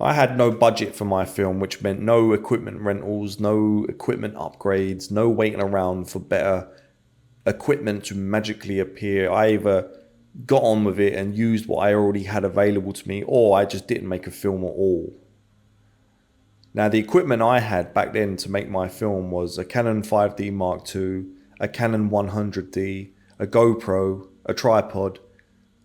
I had no budget for my film, which meant no equipment rentals, no equipment upgrades, no waiting around for better equipment to magically appear. I either got on with it and used what I already had available to me, or I just didn't make a film at all. Now, the equipment I had back then to make my film was a Canon 5D Mark II, a Canon 100D, a GoPro, a tripod.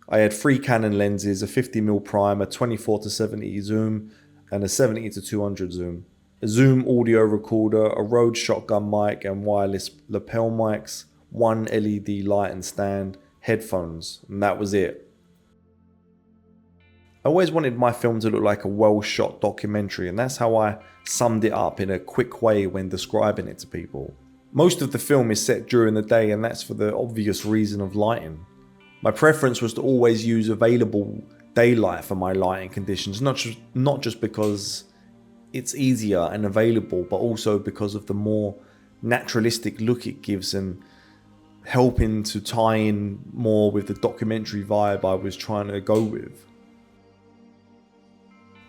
I had 3 Canon lenses, a 50mm prime, a 24-70 zoom, and a 70-200 zoom. A Zoom audio recorder, a Rode shotgun mic and wireless lapel mics, 1 LED light and stand, headphones, and that was it. I always wanted my film to look like a well-shot documentary, and that's how I summed it up in a quick way when describing it to people. Most of the film is set during the day, and that's for the obvious reason of lighting. My preference was to always use available daylight for my lighting conditions, not just because it's easier and available, but also because of the more naturalistic look it gives and helping to tie in more with the documentary vibe I was trying to go with.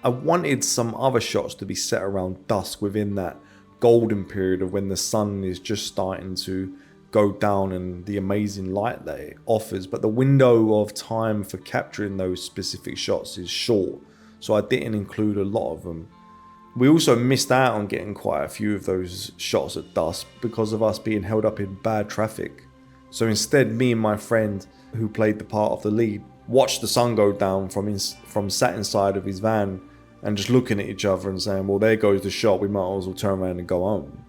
I wanted some other shots to be set around dusk within that golden period of when the sun is just starting to go down and the amazing light that it offers, but the window of time for capturing those specific shots is short, so I didn't include a lot of them. We also missed out on getting quite a few of those shots at dusk because of us being held up in bad traffic. So instead, me and my friend, who played the part of the lead, watched the sun go down from sat inside of his van and just looking at each other and saying, well, there goes the shot, we might as well turn around and go home.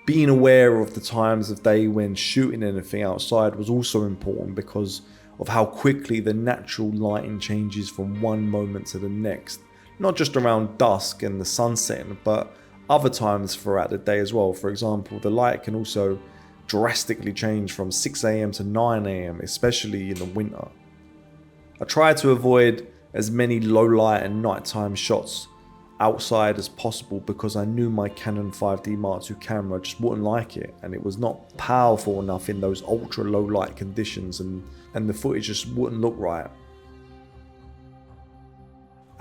Being aware of the times of day when shooting anything outside was also important because of how quickly the natural lighting changes from one moment to the next. Not just around dusk and the sun setting, but other times throughout the day as well. For example, the light can also drastically change from 6 AM to 9 AM, especially in the winter. I tried to avoid as many low light and nighttime shots outside as possible because I knew my Canon 5D Mark II camera just wouldn't like it, and it was not powerful enough in those ultra low light conditions, and the footage just wouldn't look right.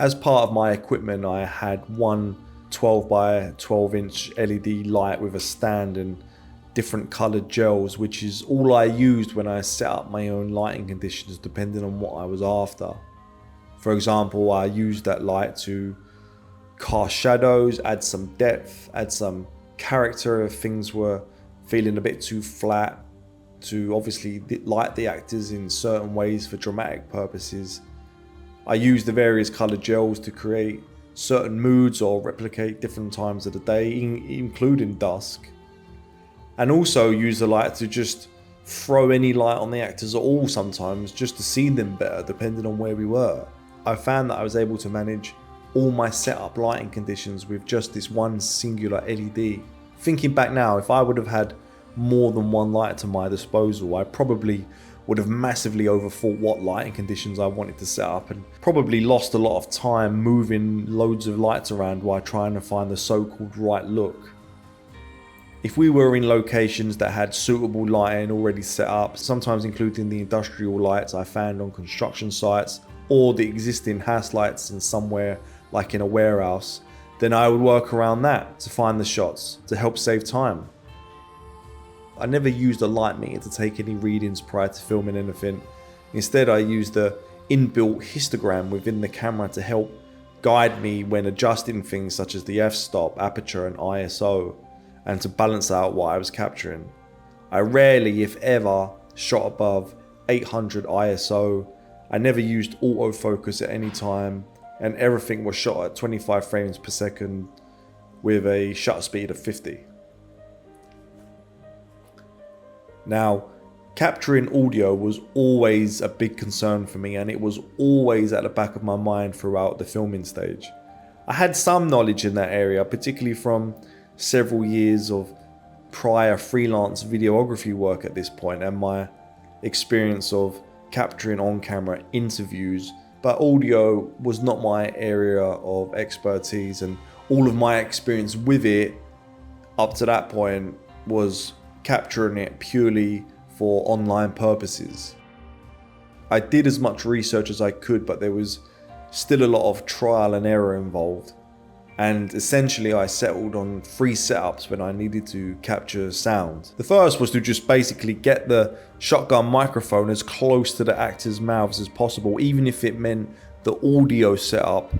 As part of my equipment, I had one 12 by 12 inch LED light with a stand and different colored gels, which is all I used when I set up my own lighting conditions depending on what I was after. For example, I used that light to cast shadows, add some depth, add some character if things were feeling a bit too flat, to obviously light the actors in certain ways for dramatic purposes. I used the various colored gels to create certain moods or replicate different times of the day, including dusk. And also use the light to just throw any light on the actors at all sometimes, just to see them better depending on where we were. I found that I was able to manage all my setup lighting conditions with just this one singular LED. Thinking back now, if I would have had more than one light to my disposal, I probably would have massively overthought what lighting conditions I wanted to set up and probably lost a lot of time moving loads of lights around while trying to find the so-called right look. If we were in locations that had suitable lighting already set up, sometimes including the industrial lights I found on construction sites or the existing house lights in somewhere like in a warehouse, then I would work around that to find the shots to help save time. I never used a light meter to take any readings prior to filming anything. Instead, I used the inbuilt histogram within the camera to help guide me when adjusting things such as the f-stop, aperture and ISO, and to balance out what I was capturing. I rarely, if ever, shot above 800 ISO. I never used autofocus at any time, and everything was shot at 25 frames per second with a shutter speed of 50. Now, capturing audio was always a big concern for me, and it was always at the back of my mind throughout the filming stage. I had some knowledge in that area, particularly from several years of prior freelance videography work at this point and my experience of capturing on-camera interviews, but audio was not my area of expertise, and all of my experience with it up to that point was capturing it purely for online purposes. I did as much research as I could, but there was still a lot of trial and error involved. And essentially I settled on 3 setups when I needed to capture sound. The first was to just basically get the shotgun microphone as close to the actors' mouths as possible, even if it meant the audio setup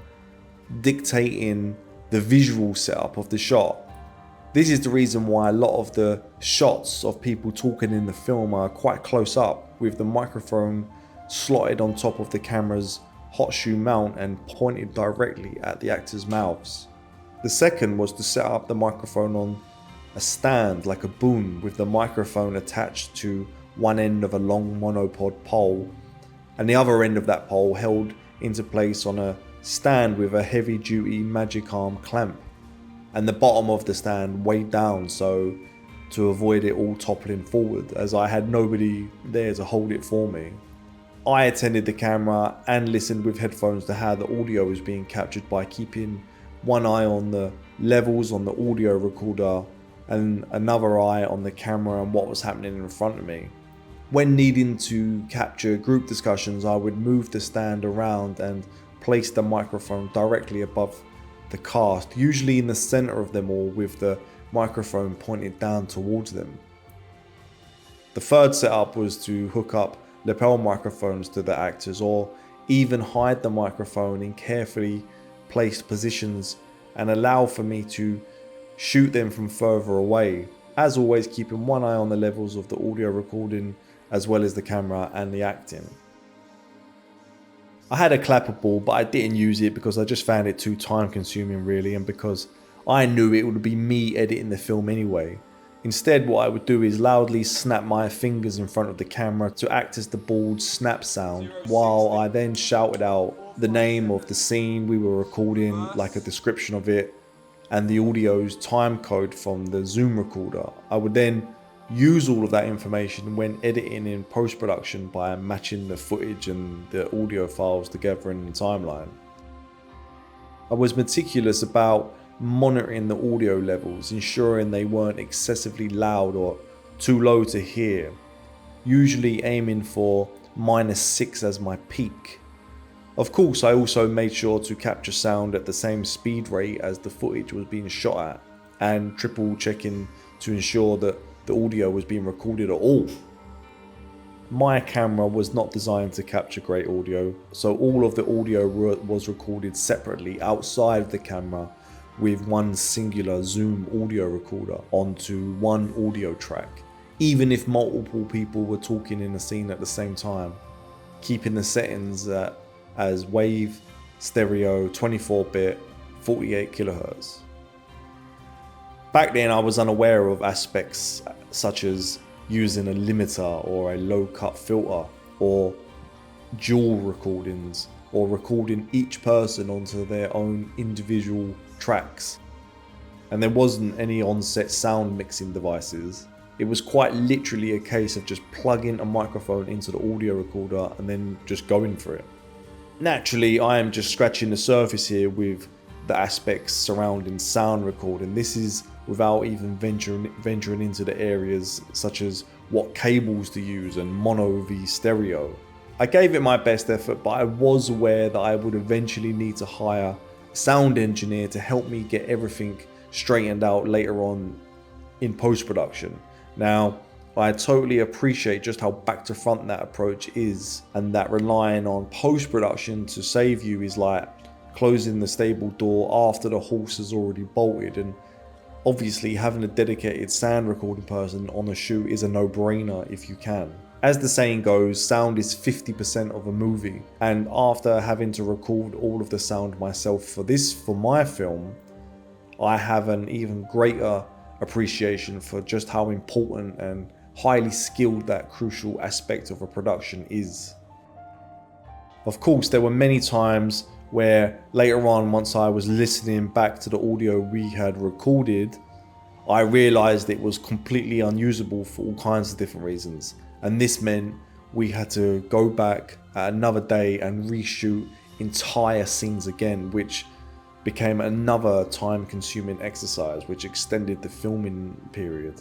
dictating the visual setup of the shot. This is the reason why a lot of the shots of people talking in the film are quite close up, with the microphone slotted on top of the camera's hot shoe mount and pointed directly at the actors' mouths. The second was to set up the microphone on a stand like a boom, with the microphone attached to one end of a long monopod pole and the other end of that pole held into place on a stand with a heavy duty magic arm clamp, and the bottom of the stand weighed down so to avoid it all toppling forward, as I had nobody there to hold it for me. I attended the camera and listened with headphones to how the audio was being captured by keeping one eye on the levels on the audio recorder and another eye on the camera and what was happening in front of me. When needing to capture group discussions, I would move the stand around and place the microphone directly above the cast, usually in the center of them all, with the microphone pointed down towards them. The third setup was to hook up lapel microphones to the actors, or even hide the microphone in carefully placed positions and allow for me to shoot them from further away, as always keeping one eye on the levels of the audio recording as well as the camera and the acting. I had a clapperboard, but I didn't use it because I just found it too time consuming really, and because I knew it would be me editing the film anyway. Instead, what I would do is loudly snap my fingers in front of the camera to act as the board's snap sound, while I then shouted out the name of the scene we were recording, like a description of it, and the audio's time code from the Zoom recorder. I would then use all of that information when editing in post-production by matching the footage and the audio files together in the timeline. I was meticulous about monitoring the audio levels, ensuring they weren't excessively loud or too low to hear, usually aiming for -6 as my peak. Of course, I also made sure to capture sound at the same speed rate as the footage was being shot at, and triple checking to ensure that the audio was being recorded at all. My camera was not designed to capture great audio, so all of the audio was recorded separately outside of the camera with one singular Zoom audio recorder onto one audio track, even if multiple people were talking in a scene at the same time, keeping the settings as wave, stereo, 24-bit, 48 kHz. Back then I was unaware of aspects such as using a limiter or a low cut filter, or dual recordings, or recording each person onto their own individual tracks. And there wasn't any on-set sound mixing devices. It was quite literally a case of just plugging a microphone into the audio recorder and then just going for it. Naturally, I am just scratching the surface here with the aspects surrounding sound recording. This is without even venturing into the areas such as what cables to use and mono v stereo. I gave it my best effort, but I was aware that I would eventually need to hire a sound engineer to help me get everything straightened out later on in post-production. Now, I totally appreciate just how back to front that approach is, and that relying on post-production to save you is like closing the stable door after the horse has already bolted, and obviously having a dedicated sound recording person on a shoot is a no-brainer if you can. As the saying goes, sound is 50% of a movie, and after having to record all of the sound myself for my film, I have an even greater appreciation for just how important and highly skilled that crucial aspect of a production is. Of course, there were many times where later on, once I was listening back to the audio we had recorded, I realized it was completely unusable for all kinds of different reasons. And this meant we had to go back at another day and reshoot entire scenes again, which became another time-consuming exercise, which extended the filming period.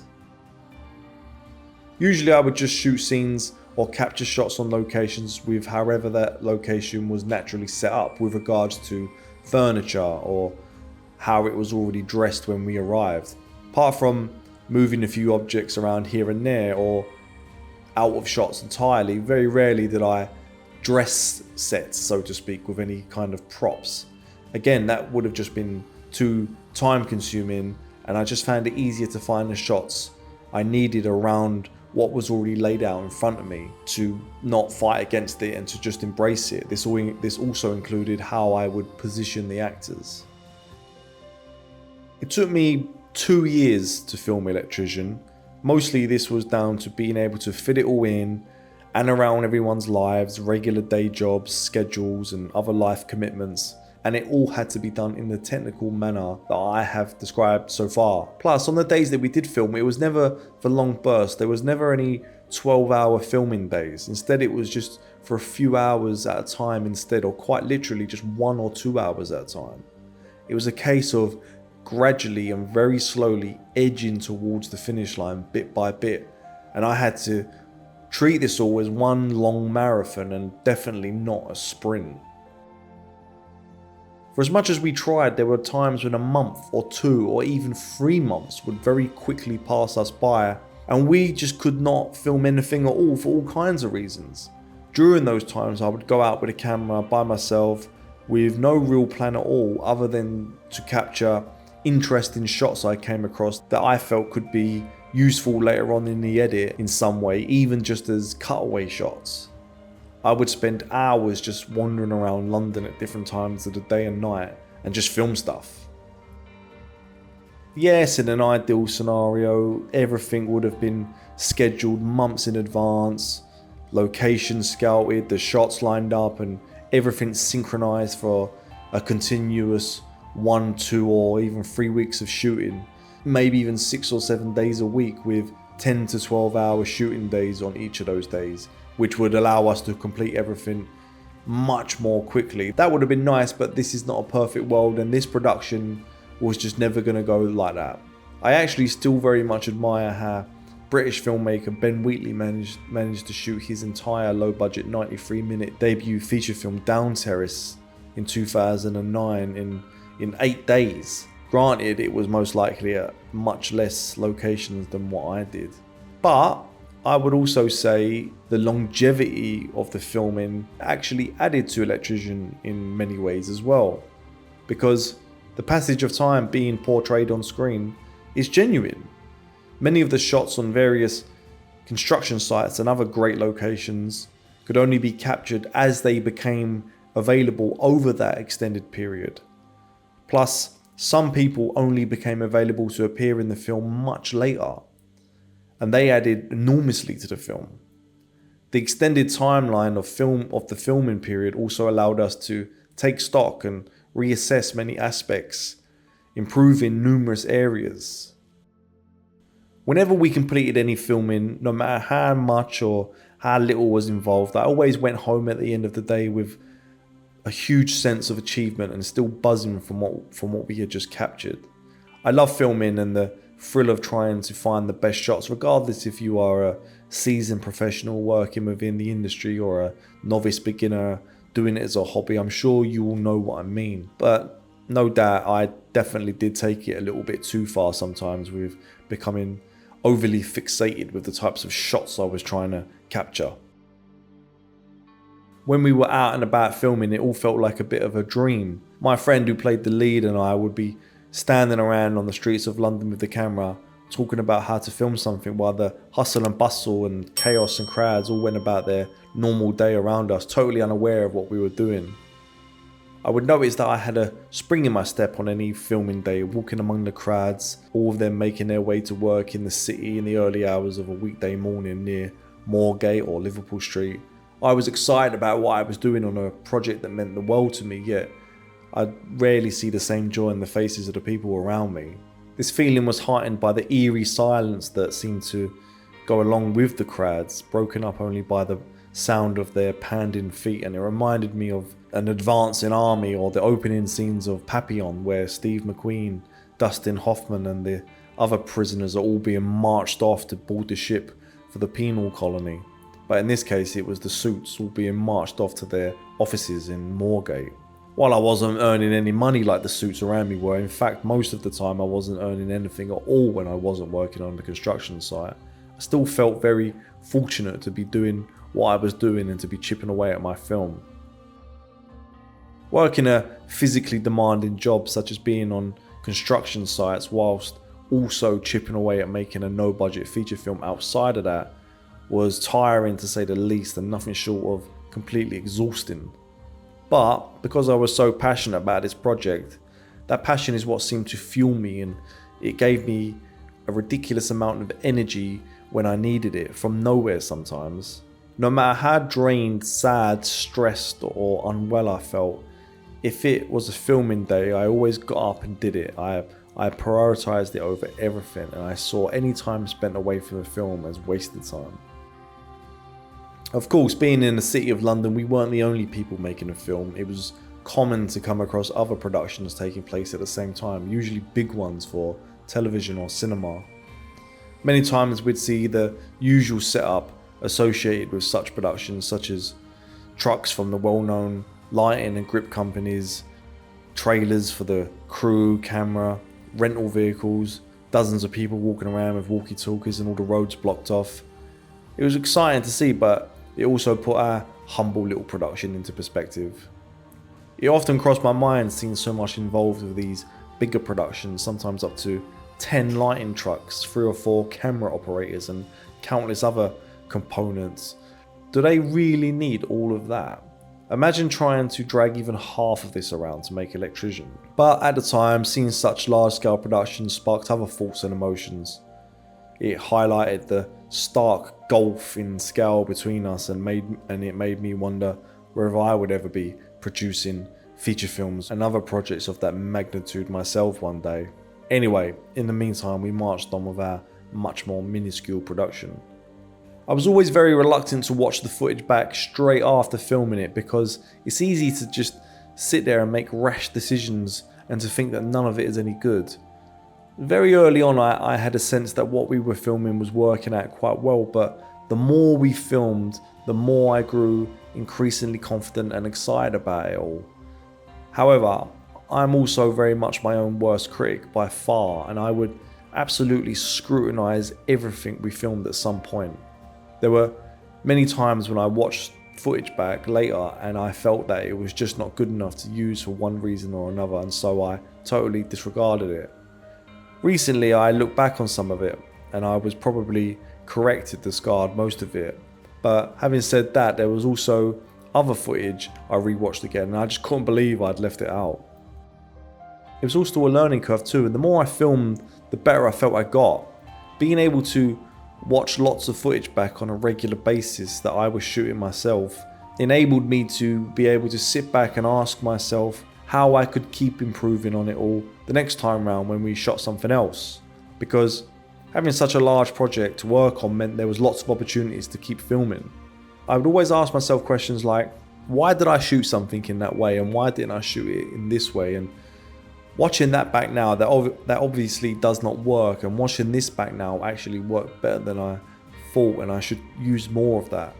Usually I would just shoot scenes or capture shots on locations with however that location was naturally set up with regards to furniture or how it was already dressed when we arrived. Apart from moving a few objects around here and there or out of shots entirely, very rarely did I dress sets, so to speak, with any kind of props. Again, that would have just been too time consuming, and I just found it easier to find the shots I needed around what was already laid out in front of me, to not fight against it and to just embrace it. This also included how I would position the actors. It took me 2 years to film Electrician. Mostly this was down to being able to fit it all in and around everyone's lives, regular day jobs, schedules and other life commitments, and it all had to be done in the technical manner that I have described so far. Plus, on the days that we did film, it was never for long bursts. There was never any 12-hour filming days. Instead, it was just for a few hours at a time instead, or quite literally just 1 or 2 hours at a time. It was a case of gradually and very slowly edging towards the finish line bit by bit, and I had to treat this all as one long marathon and definitely not a sprint. For as much as we tried, there were times when a month or 2 or even 3 months would very quickly pass us by, and we just could not film anything at all for all kinds of reasons. During those times, I would go out with a camera by myself with no real plan at all other than to capture interesting shots I came across that I felt could be useful later on in the edit in some way, even just as cutaway shots. I would spend hours just wandering around London at different times of the day and night and just film stuff. Yes, in an ideal scenario, everything would have been scheduled months in advance, locations scouted, the shots lined up and everything synchronized for a continuous 1, 2 or even 3 weeks of shooting, maybe even 6 or 7 days a week with 10 to 12 hour shooting days on each of those days, which would allow us to complete everything much more quickly. That would have been nice, but this is not a perfect world, and this production was just never going to go like that. I actually still very much admire how British filmmaker Ben Wheatley managed to shoot his entire low-budget 93-minute debut feature film Down Terrace in 2009 in 8 days. Granted, it was most likely at much less locations than what I did. But I would also say the longevity of the filming actually added to Electrician in many ways as well, because the passage of time being portrayed on screen is genuine. Many of the shots on various construction sites and other great locations could only be captured as they became available over that extended period. Plus, some people only became available to appear in the film much later, and they added enormously to the film. The extended timeline of the filming period also allowed us to take stock and reassess many aspects, improving numerous areas. Whenever we completed any filming, no matter how much or how little was involved, I always went home at the end of the day with a huge sense of achievement and still buzzing from what we had just captured. I love filming and the thrill of trying to find the best shots, regardless if you are a seasoned professional working within the industry or a novice beginner doing it as a hobby. I'm sure you all know what I mean, but no doubt I definitely did take it a little bit too far sometimes with becoming overly fixated with the types of shots I was trying to capture. When we were out and about filming, it all felt like a bit of a dream. My friend who played the lead and I would be standing around on the streets of London with the camera, talking about how to film something while the hustle and bustle and chaos and crowds all went about their normal day around us, totally unaware of what we were doing. I would notice that I had a spring in my step on any filming day, walking among the crowds, all of them making their way to work in the city in the early hours of a weekday morning near Moorgate or Liverpool Street. I was excited about what I was doing on a project that meant the world to me, yet I'd rarely see the same joy in the faces of the people around me. This feeling was heightened by the eerie silence that seemed to go along with the crowds, broken up only by the sound of their pounding feet, and it reminded me of an advancing army or the opening scenes of Papillon, where Steve McQueen, Dustin Hoffman and the other prisoners are all being marched off to board the ship for the penal colony. but in this case it was the suits all being marched off to their offices in Moorgate. While I wasn't earning any money like the suits around me were, in fact most of the time I wasn't earning anything at all when I wasn't working on the construction site, I still felt very fortunate to be doing what I was doing and to be chipping away at my film. Working a physically demanding job such as being on construction sites whilst also chipping away at making a no-budget feature film outside of that was tiring to say the least, and nothing short of completely exhausting. But because I was so passionate about this project, that passion is what seemed to fuel me, and it gave me a ridiculous amount of energy when I needed it from nowhere sometimes. No matter how drained, sad, stressed or unwell I felt, if it was a filming day, I always got up and did it. I prioritized it over everything, and I saw any time spent away from the film as wasted time. Of course, being in the city of London, we weren't the only people making a film. It was common to come across other productions taking place at the same time, usually big ones for television or cinema. Many times we'd see the usual setup associated with such productions, such as trucks from the well-known lighting and grip companies, trailers for the crew, camera, rental vehicles, dozens of people walking around with walkie-talkies and all the roads blocked off. It was exciting to see, but it also put our humble little production into perspective. It often crossed my mind seeing so much involved with these bigger productions, sometimes up to 10 lighting trucks, 3 or 4 camera operators and countless other components. Do they really need all of that? Imagine trying to drag even half of this around to make Electrician. But at the time, seeing such large-scale productions sparked other thoughts and emotions. It highlighted the stark gulf in scale between us and it made me wonder whether I would ever be producing feature films and other projects of that magnitude myself one day. Anyway, in the meantime, we marched on with our much more minuscule production. I was always very reluctant to watch the footage back straight after filming it because it's easy to just sit there and make rash decisions and to think that none of it is any good. Very early on I had a sense that what we were filming was working out quite well, but the more we filmed, the more I grew increasingly confident and excited about it all. However, I'm also very much my own worst critic by far, and I would absolutely scrutinise everything we filmed at some point. There were many times when I watched footage back later and I felt that it was just not good enough to use for one reason or another, and so I totally disregarded it. Recently I looked back on some of it and I was probably correct to discard most of it, but having said that, there was also other footage I rewatched again and I just couldn't believe I'd left it out. It was also a learning curve too, and the more I filmed, the better I felt I got. Being able to watch lots of footage back on a regular basis that I was shooting myself enabled me to be able to sit back and ask myself how I could keep improving on it all the next time round when we shot something else. Because having such a large project to work on meant there was lots of opportunities to keep filming. I would always ask myself questions like, why did I shoot something in that way and why didn't I shoot it in this way? And watching that back now, that obviously does not work, and watching this back now actually worked better than I thought, and I should use more of that.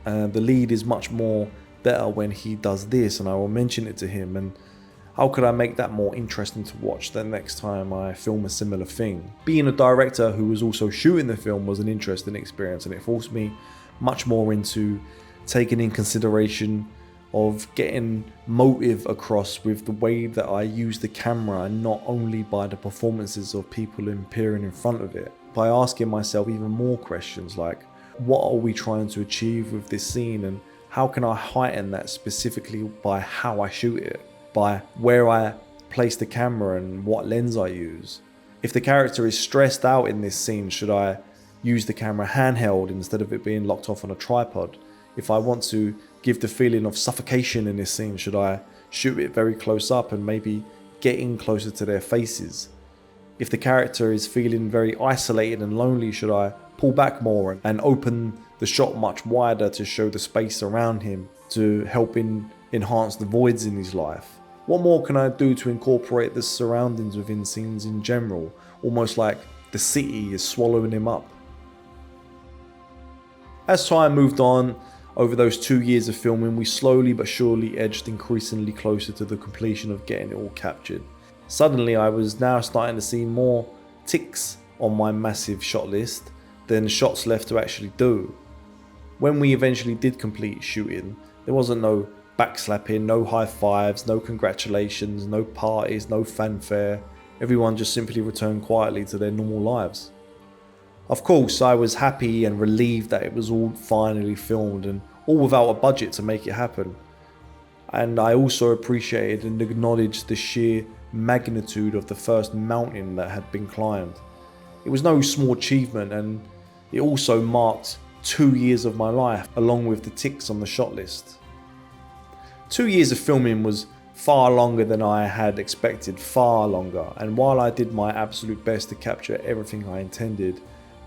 The lead is much more better when he does this, and I will mention it to him, and how could I make that more interesting to watch the next time I film a similar thing? Being a director who was also shooting the film was an interesting experience, and it forced me much more into taking in consideration of getting motive across with the way that I use the camera, and not only by the performances of people appearing in front of it, by asking myself even more questions like, what are we trying to achieve with this scene, and how can I heighten that specifically by how I shoot it, by where I place the camera and what lens I use. If the character is stressed out in this scene, should I use the camera handheld instead of it being locked off on a tripod? If I want to give the feeling of suffocation in this scene, should I shoot it very close up and maybe get in closer to their faces? If the character is feeling very isolated and lonely, should I pull back more and open the shot much wider to show the space around him to help enhance the voids in his life? What more can I do to incorporate the surroundings within scenes in general, almost like the city is swallowing him up? As time moved on, over those 2 years of filming, we slowly but surely edged increasingly closer to the completion of getting it all captured. Suddenly, I was now starting to see more ticks on my massive shot list than shots left to actually do. When we eventually did complete shooting, there wasn't no backslapping, no high fives, no congratulations, no parties, no fanfare. Everyone just simply returned quietly to their normal lives. Of course, I was happy and relieved that it was all finally filmed, and all without a budget to make it happen. And I also appreciated and acknowledged the sheer magnitude of the first mountain that had been climbed. It was no small achievement, and it also marked 2 years of my life, along with the ticks on the shot list. 2 years of filming was far longer than I had expected, far longer, and while I did my absolute best to capture everything I intended,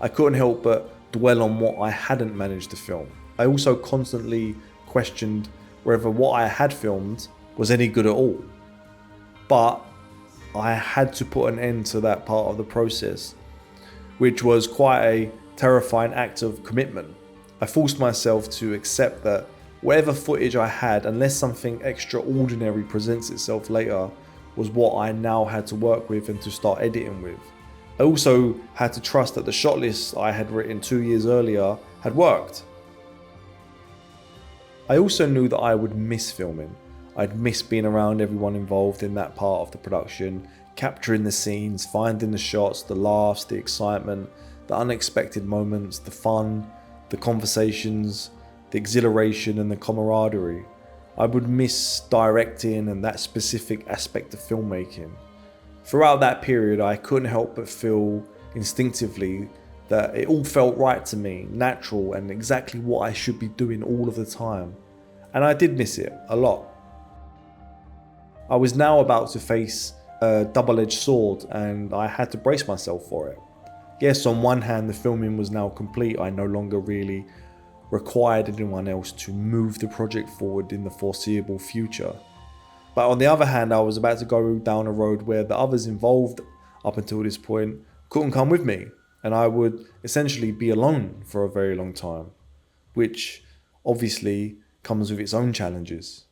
I couldn't help but dwell on what I hadn't managed to film. I also constantly questioned whether what I had filmed was any good at all. But I had to put an end to that part of the process, which was quite a terrifying act of commitment. I forced myself to accept that whatever footage I had, unless something extraordinary presents itself later, was what I now had to work with and to start editing with. I also had to trust that the shot list I had written 2 years earlier had worked. I also knew that I would miss filming. I'd miss being around everyone involved in that part of the production, capturing the scenes, finding the shots, the laughs, the excitement, the unexpected moments, the fun, the conversations, the exhilaration and the camaraderie. I would miss directing and that specific aspect of filmmaking. Throughout that period, I couldn't help but feel instinctively that it all felt right to me, natural, and exactly what I should be doing all of the time. And I did miss it a lot. I was now about to face a double-edged sword, and I had to brace myself for it. Yes, on one hand, the filming was now complete. I no longer really required anyone else to move the project forward in the foreseeable future. But on the other hand, I was about to go down a road where the others involved up until this point couldn't come with me, and I would essentially be alone for a very long time, which obviously comes with its own challenges.